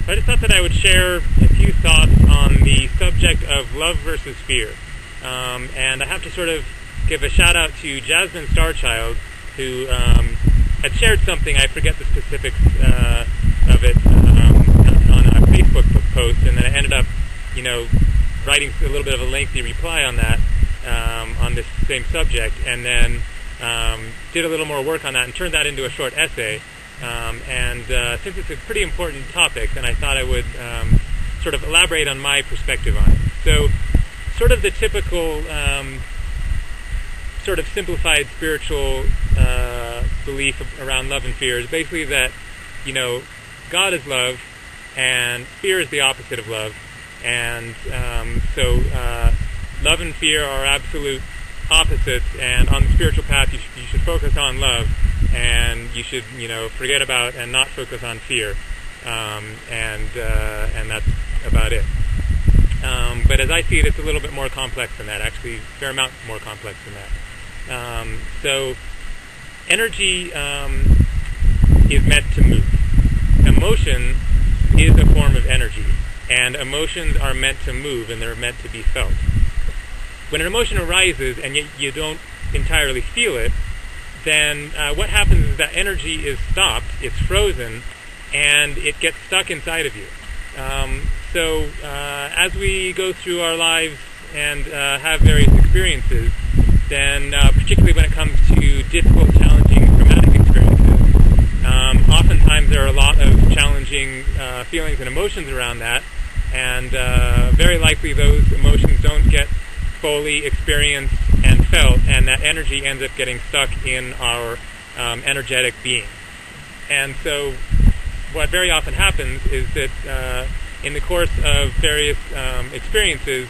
So I just thought that I would share a few thoughts on the subject of love versus fear. And I have to sort of give a shout out to Jasmine Starchild, who had shared something, I forget the specifics of it, on a Facebook post, and then I ended up, writing a little bit of a lengthy reply on that, on this same subject, and then did a little more work on that and turned that into a short essay. And since it's a pretty important topic, then I thought I would sort of elaborate on my perspective on it. So, sort of the typical sort of simplified spiritual belief around love and fear is basically that, God is love, and fear is the opposite of love, and so love and fear are absolute opposites, and on the spiritual path you should focus on love, and you should forget about and not focus on fear, and that's about it. But as I see it, it's a little bit more complex than that, actually a fair amount more complex than that. So energy is meant to move. Emotion is a form of energy, and emotions are meant to move, and they're meant to be felt. When an emotion arises and yet you don't entirely feel it, then what happens is that energy is stopped, it's frozen, and it gets stuck inside of you. So as we go through our lives and have various experiences, then particularly when it comes to difficult, challenging, traumatic experiences, oftentimes there are a lot of challenging feelings and emotions around that, and very likely those emotions don't get fully experienced and felt, and that energy ends up getting stuck in our energetic being. And so what very often happens is that in the course of various experiences,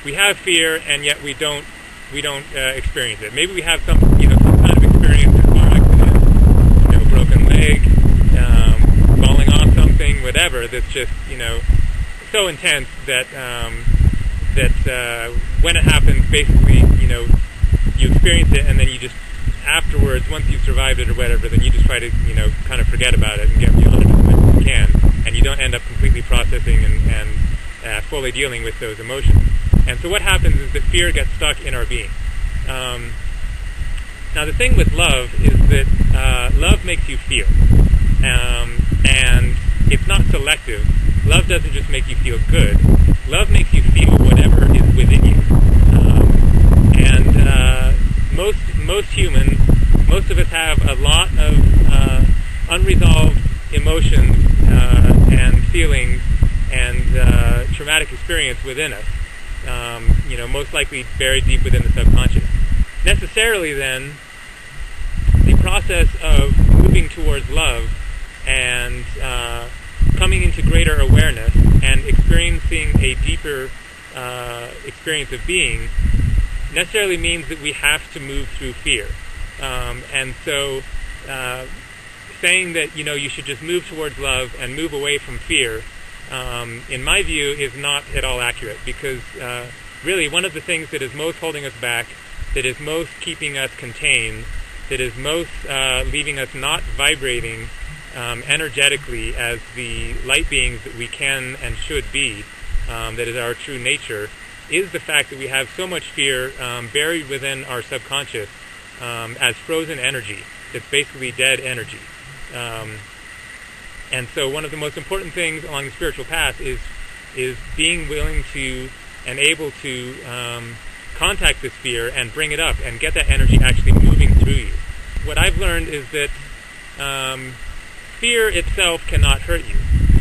we have fear, and yet we don't experience it. Maybe we have some kind of experience, a car accident, broken leg, falling off something, whatever, that's just so intense that when it happens, basically you experience it, and then you just afterwards, once you've survived it or whatever, then you just try to kind of forget about it and get beyond it as much as you can, and you don't end up completely processing and fully dealing with those emotions. And so what happens is that fear gets stuck in our being. Now the thing with love is that love makes you feel, and it's not selective. Love doesn't just make you feel good. Love makes you feel whatever is within you. And most humans, most of us have a lot of unresolved emotions and feelings and traumatic experience within us. Most likely buried deep within the subconscious. Necessarily then, the process of moving towards love and coming into greater awareness and experiencing a deeper experience of being necessarily means that we have to move through fear. And so saying that you should just move towards love and move away from fear, in my view, is not at all accurate, because really one of the things that is most holding us back, that is most keeping us contained, that is most leaving us not vibrating energetically as the light beings that we can and should be, that is our true nature, is the fact that we have so much fear buried within our subconscious as frozen energy. It's basically dead energy. And so one of the most important things along the spiritual path is being willing to and able to contact this fear and bring it up and get that energy actually moving through you. What I've learned is that fear itself cannot hurt you.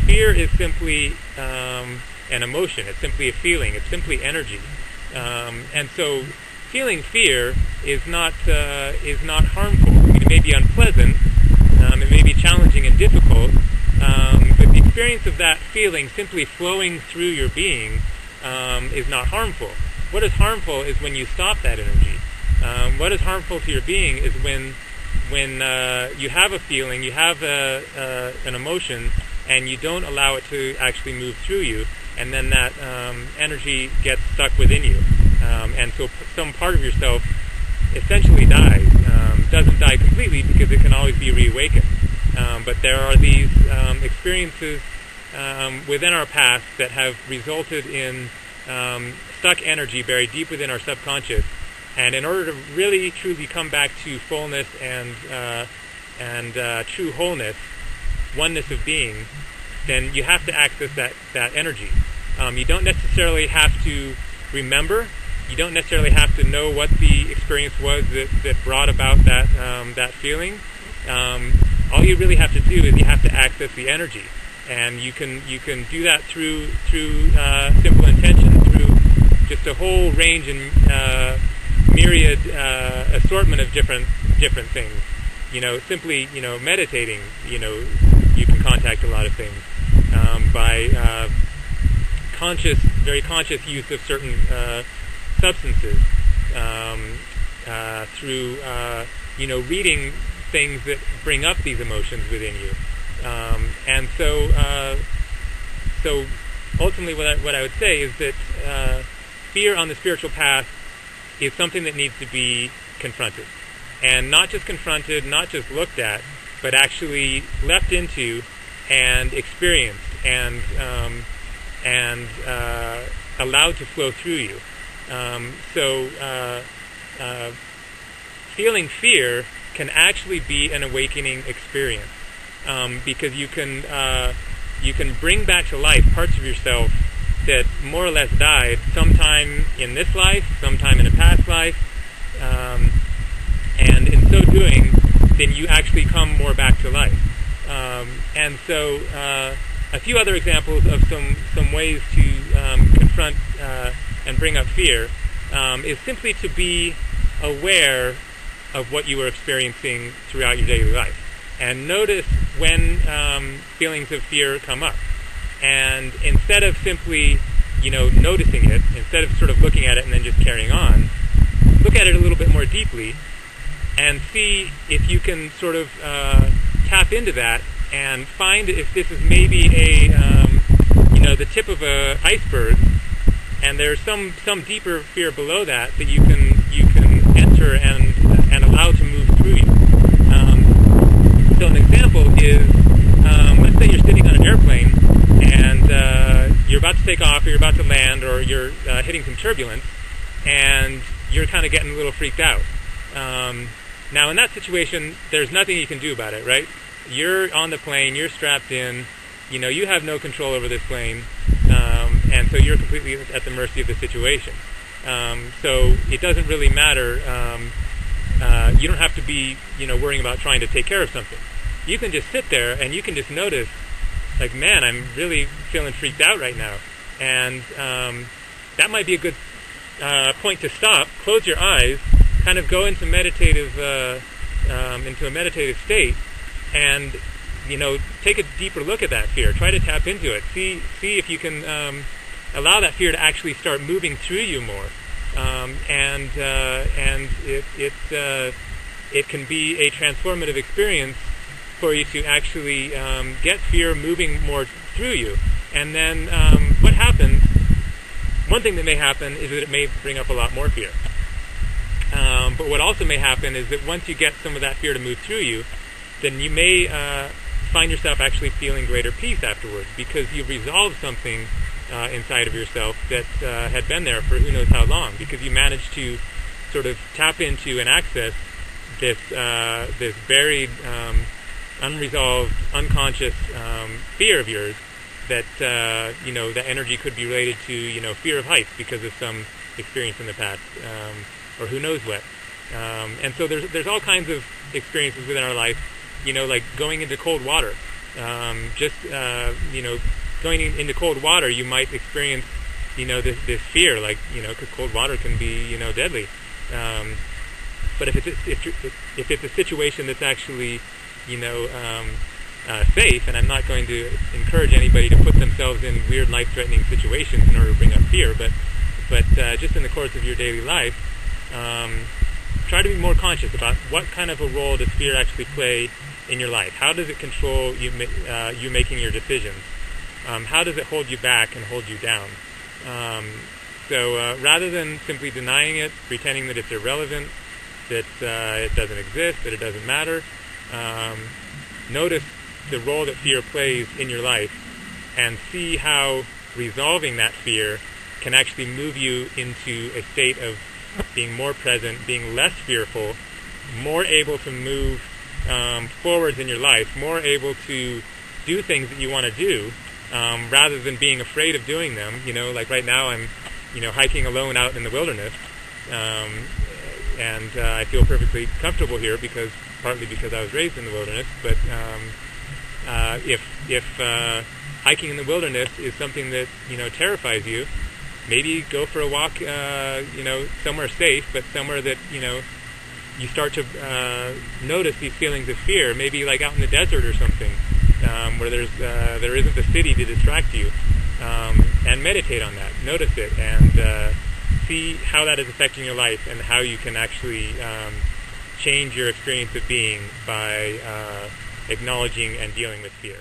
Fear is simply an emotion. It's simply a feeling. It's simply energy. And so feeling fear is not harmful. I mean, it may be unpleasant. It may be challenging and difficult. But the experience of that feeling simply flowing through your being is not harmful. What is harmful is when you stop that energy. What is harmful to your being is when you have a feeling, you have an emotion, and you don't allow it to actually move through you, and then that energy gets stuck within you. And so some part of yourself essentially dies. Doesn't die completely, because it can always be reawakened. But there are these experiences within our past that have resulted in stuck energy buried deep within our subconscious. And in order to really truly come back to fullness and true wholeness, oneness of being, then you have to access that energy. You don't necessarily have to remember. You don't necessarily have to know what the experience was that brought about that feeling. All you really have to do is you have to access the energy, and you can do that through simple intention, through just a whole range and myriad assortment of different things. Simply meditating. You can contact a lot of things by very conscious use of certain substances, through reading things that bring up these emotions within you, and so ultimately what I would say is that fear on the spiritual path is something that needs to be confronted, and not just confronted, not just looked at, but actually leapt into and experienced and allowed to flow through you. Feeling fear can actually be an awakening experience, because you can bring back to life parts of yourself that more or less died sometime in this life, sometime in a past life, and in so doing, then you actually come more back to life. A few other examples of some ways to confront and bring up fear is simply to be aware of what you are experiencing throughout your daily life, and notice when feelings of fear come up. And instead of simply, noticing it, instead of sort of looking at it and then just carrying on, look at it a little bit more deeply and see if you can sort of tap into that and find if this is maybe the tip of an iceberg, and there's some deeper fear below that you can enter and allow to move through you. So an example is, let's say you're sitting on an airplane and you're about to take off, or you're about to land, or you're hitting some turbulence, and you're kind of getting a little freaked out. Now in that situation, there's nothing you can do about it, right? You're on the plane, you're strapped in, you have no control over this plane, and so you're completely at the mercy of the situation. So it doesn't really matter. You don't have to be, worrying about trying to take care of something. You can just sit there and you can just notice, like, man, I'm really feeling freaked out right now. And that might be a good point to stop, close your eyes, kind of go into a meditative state, and take a deeper look at that fear. Try to tap into it. See if you can allow that fear to actually start moving through you more. And it can be a transformative experience for you to actually get fear moving more through you. And then what happens? One thing that may happen is that it may bring up a lot more fear. But what also may happen is that once you get some of that fear to move through you, then you may find yourself actually feeling greater peace afterwards, because you've resolved something inside of yourself that had been there for who knows how long, because you managed to sort of tap into and access this buried, unresolved, unconscious fear of yours that the energy could be related to fear of heights because of some experience in the past, or who knows what. And so there's all kinds of experiences within our life, like going into cold water. Going into cold water, you might experience, this fear, like, because cold water can be, deadly. But if it's a situation that's actually, safe, and I'm not going to encourage anybody to put themselves in weird, life-threatening situations in order to bring up fear, but just in the course of your daily life, try to be more conscious about what kind of a role does fear actually play in your life. How does it control you making your decisions? How does it hold you back and hold you down? So rather than simply denying it, pretending that it's irrelevant, that it doesn't exist, that it doesn't matter, notice the role that fear plays in your life, and see how resolving that fear can actually move you into a state of being more present, being less fearful, more able to move forwards in your life, more able to do things that you want to do, rather than being afraid of doing them. Like right now I'm, hiking alone out in the wilderness, and I feel perfectly comfortable here partly because I was raised in the wilderness. But if hiking in the wilderness is something that terrifies you, maybe go for a walk, somewhere safe, but somewhere that you start to notice these feelings of fear. Maybe like out in the desert or something, where there isn't the city to distract you, and meditate on that. Notice it and see how that is affecting your life and how you can actually change your experience of being by acknowledging and dealing with fear.